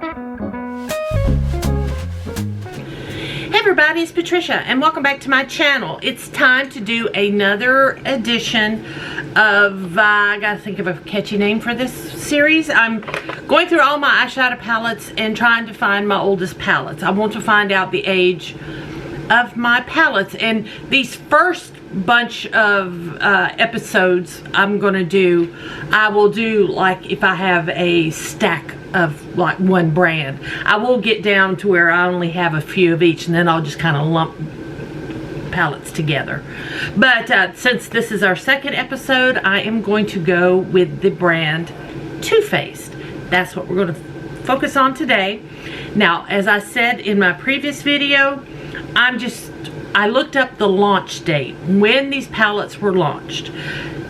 Hey everybody, it's Patricia and welcome back to my channel. It's time to do another edition of, I gotta think of a catchy name for this series. I'm going through all my eyeshadow palettes and trying to find my oldest palettes. I want to find out the age of my palettes, and these first bunch of episodes I'm gonna do, I will do like if I have a stack of like one brand. I will get down to where I only have a few of each, and then I'll just kind of lump palettes together. But since this is our second episode, I am going to go with the brand Too Faced. That's what we're going to focus on today. Now, as I said in my previous video, I looked up the launch date, when these palettes were launched.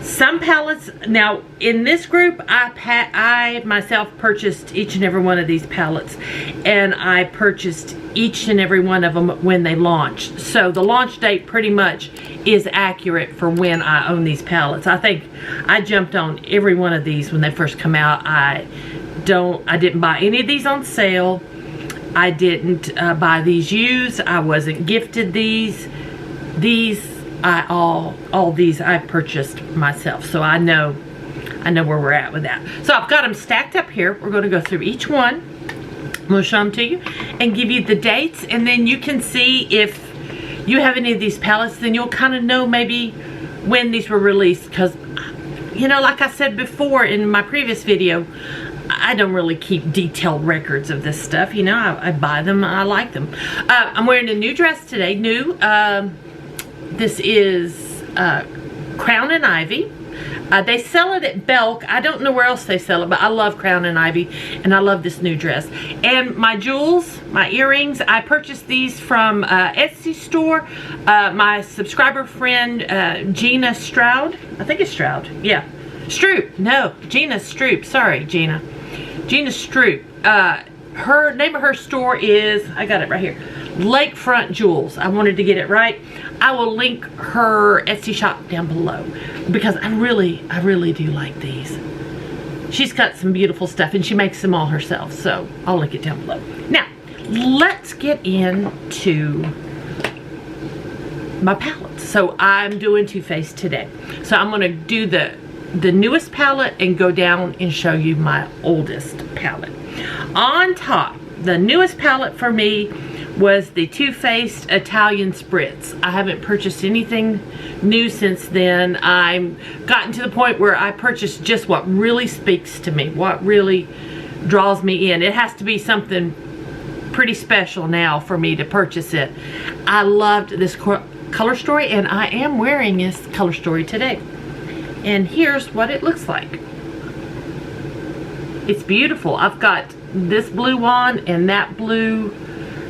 Some palettes, now in this group, I myself purchased each and every one of these palettes, and I purchased each and every one of them when they launched. So the launch date pretty much is accurate for when I own these palettes. I think I jumped on every one of these when they first come out. I didn't buy any of these on sale. I didn't buy these used. I wasn't gifted these. All these I purchased myself, so I know where we're at with that. So I've got them stacked up here. We're going to go through each one. I'm going to show them to you and give you the dates, and then you can see if you have any of these palettes, then you'll kind of know maybe when these were released, because, you know, like I said before in my previous video, I don't really keep detailed records of this stuff. You know, I buy them, I like them. I'm wearing a new dress today, new. This is Crown and Ivy. They sell it at Belk. I don't know where else they sell it, but I love Crown and Ivy, and I love this new dress. And my jewels, my earrings, I purchased these from Etsy store. My subscriber friend, Gina Stroud. I think it's Stroud. Yeah. Stroop. No, Gina Stroop. Sorry, Gina. Gina Stroop. Her name of her store is, I got it right here, Lakefront Jewels. I wanted to get it right. I will link her Etsy shop down below, because I really do like these. She's got some beautiful stuff, and she makes them all herself, so I'll link it down below. Now, let's get into my palettes. So I'm doing Too Faced today. So I'm gonna do the newest palette and go down and show you my oldest palette. On top, the newest palette for me was the Too Faced Italian Spritz. I haven't purchased anything new since then. I'm gotten to the point where I purchase just what really speaks to me, what really draws me in. It has to be something pretty special now for me to purchase it. I loved this color story, and I am wearing this color story today. And here's what it looks like. It's beautiful. I've got this blue on and that blue,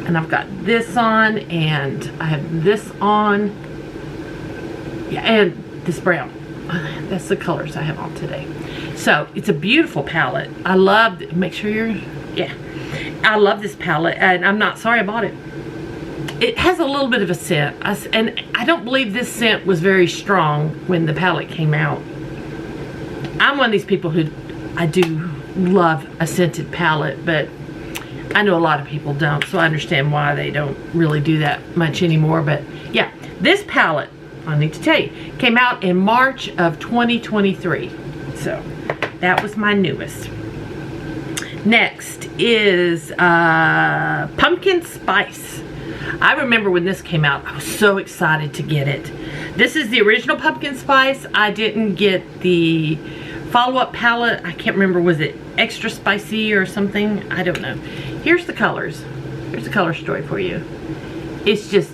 and I've got this on, and I have this on. Yeah, and this brown. That's the colors I have on today. So it's a beautiful palette. I love, make sure you're, yeah. I love this palette, and I'm not sorry I bought it. It has a little bit of a scent, and I don't believe this scent was very strong when the palette came out. I'm one of these people who, I do love a scented palette, but I know a lot of people don't, so I understand why they don't really do that much anymore. But yeah, this palette, I need to tell you, came out in March of 2023. So that was my newest. Next is Pumpkin Spice. I remember when this came out, I was so excited to get it. This is the original Pumpkin Spice. I didn't get the follow-up palette. I can't remember, was it extra spicy or something? I don't know. Here's the colors. Here's the color story for you. It's just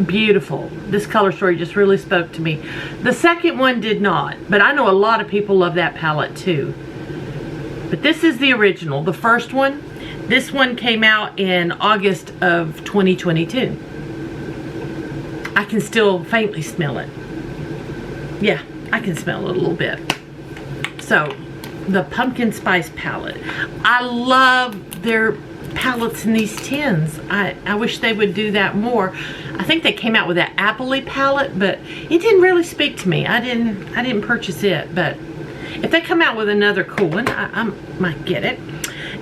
beautiful. This color story just really spoke to me. The second one did not, but I know a lot of people love that palette too. But this is the original, the first one. This one came out in August of 2022. I can still faintly smell it. Yeah, I can smell it a little bit. So, the Pumpkin Spice palette. I love their palettes in these tins. I wish they would do that more. I think they came out with that appley palette, but it didn't really speak to me. I didn't purchase it, but if they come out with another cool one, I might get it.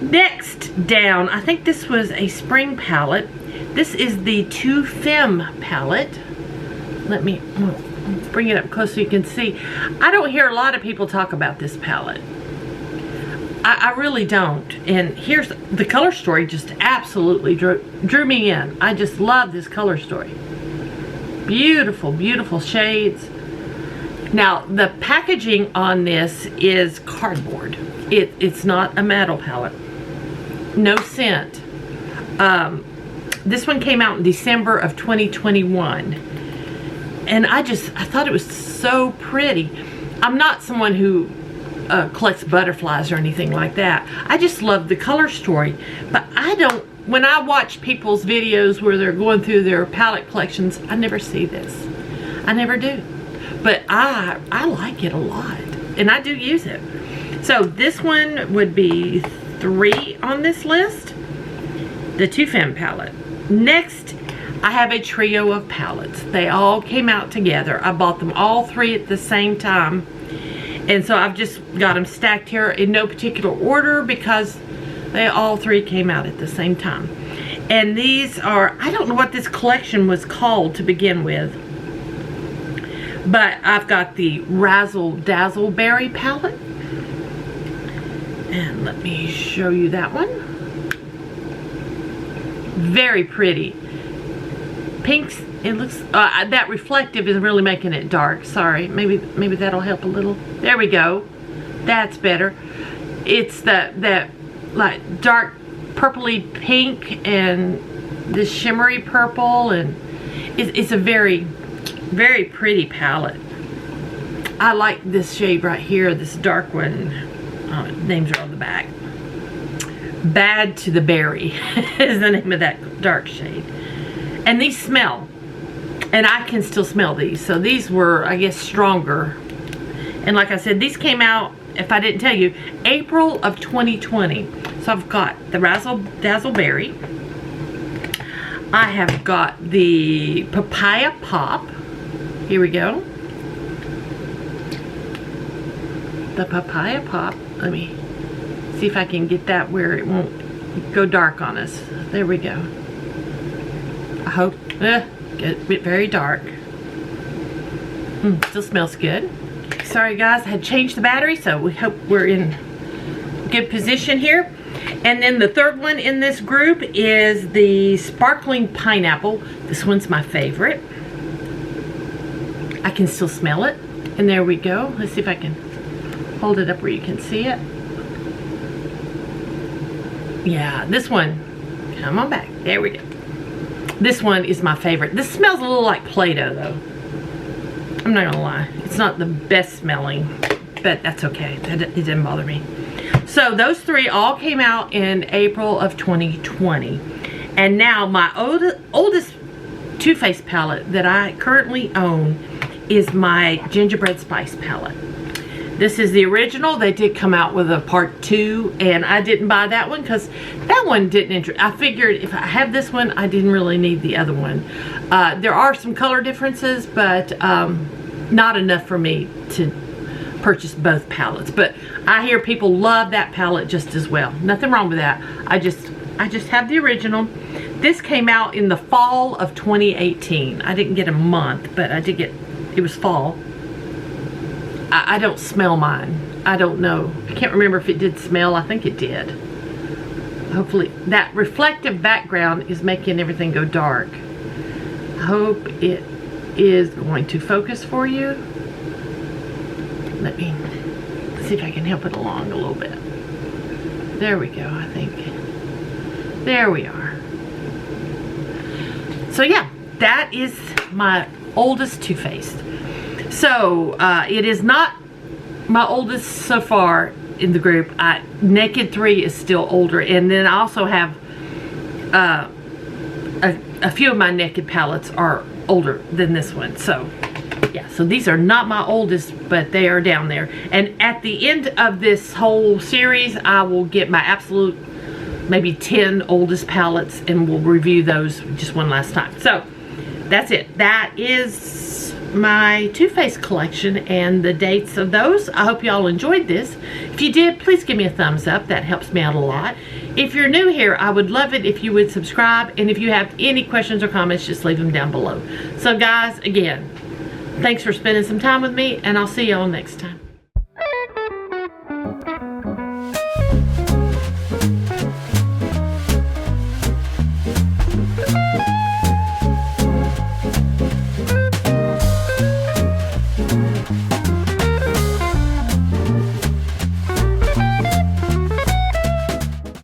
Next down, I think this was a spring palette. This is the Too Femme palette. Let me bring it up close so you can see. I don't hear a lot of people talk about this palette. I really don't. And here's the color story, just absolutely drew me in. I just love this color story. Beautiful, beautiful shades. Now, the packaging on this is cardboard. It's not a metal palette. No scent. This one came out in December of 2021. And I thought it was so pretty. I'm not someone who collects butterflies or anything like that. I just love the color story. But I don't, when I watch people's videos where they're going through their palette collections, I never see this. I never do. But I like it a lot. And I do use it. So this one would be 3 on this list. The Too Femme palette. Next, I have a trio of palettes. They all came out together. I bought them all 3 at the same time. And so I've just got them stacked here in no particular order because they all 3 came out at the same time. And these are, I don't know what this collection was called to begin with. But I've got the Razzle Dazzle Berry palette. And let me show you that one. Very pretty. Pinks, it looks, that reflective is really making it dark. Sorry, maybe that'll help a little. There we go. That's better. It's that like dark purpley pink and this shimmery purple, and it's a very, very pretty palette. I like this shade right here, this dark one. Names are on the back. Bad to the Berry is the name of that dark shade. And these smell. And I can still smell these. So these were, I guess, stronger. And like I said, these came out, if I didn't tell you, April of 2020. So I've got the Razzle Dazzle Berry. I have got the Papaya Pop. Here we go. The Papaya Pop. Let me see if I can get that where it won't go dark on us. There we go. I hope. Get a bit very dark. Still smells good. Sorry guys, I had changed the battery, so we hope we're in good position here. And then the third one in this group is the Sparkling Pineapple. This one's my favorite. I can still smell it. And there we go. Let's see if I can hold it up where you can see it. Yeah, this one, come on back. There we go. This one is my favorite. This smells a little like Play-Doh though. I'm not gonna lie. It's not the best smelling, but that's okay. It didn't bother me. So those 3 all came out in April of 2020. And now my oldest Too Faced palette that I currently own is my Gingerbread Spice palette. This is the original. They did come out with a part 2, and I didn't buy that one because that one didn't interest. I figured if I have this one, I didn't really need the other one. There are some color differences, but not enough for me to purchase both palettes. But I hear people love that palette just as well. Nothing wrong with that. I just have the original. This came out in the fall of 2018. I didn't get a month, but I did get, it was fall. I don't smell mine. I don't know. I can't remember if it did smell. I think it did. Hopefully that reflective background is making everything go dark. I hope it is going to focus for you. Let me see if I can help it along a little bit. There we go, I think. There we are. So yeah, that is my oldest Too Faced. So it is not my oldest so far in the group. Naked 3 is still older, and then I also have a few of my Naked palettes are older than this one. So yeah, so these are not my oldest, but they are down there. And at the end of this whole series, I will get my absolute maybe 10 oldest palettes, and we'll review those just one last time. So that's it. That is my Too Faced collection and the dates of those. I hope y'all enjoyed this. If you did, please give me a thumbs up. That helps me out a lot. If you're new here, I would love it if you would subscribe, and if you have any questions or comments, just leave them down below. So guys, again, thanks for spending some time with me, and I'll see y'all next time.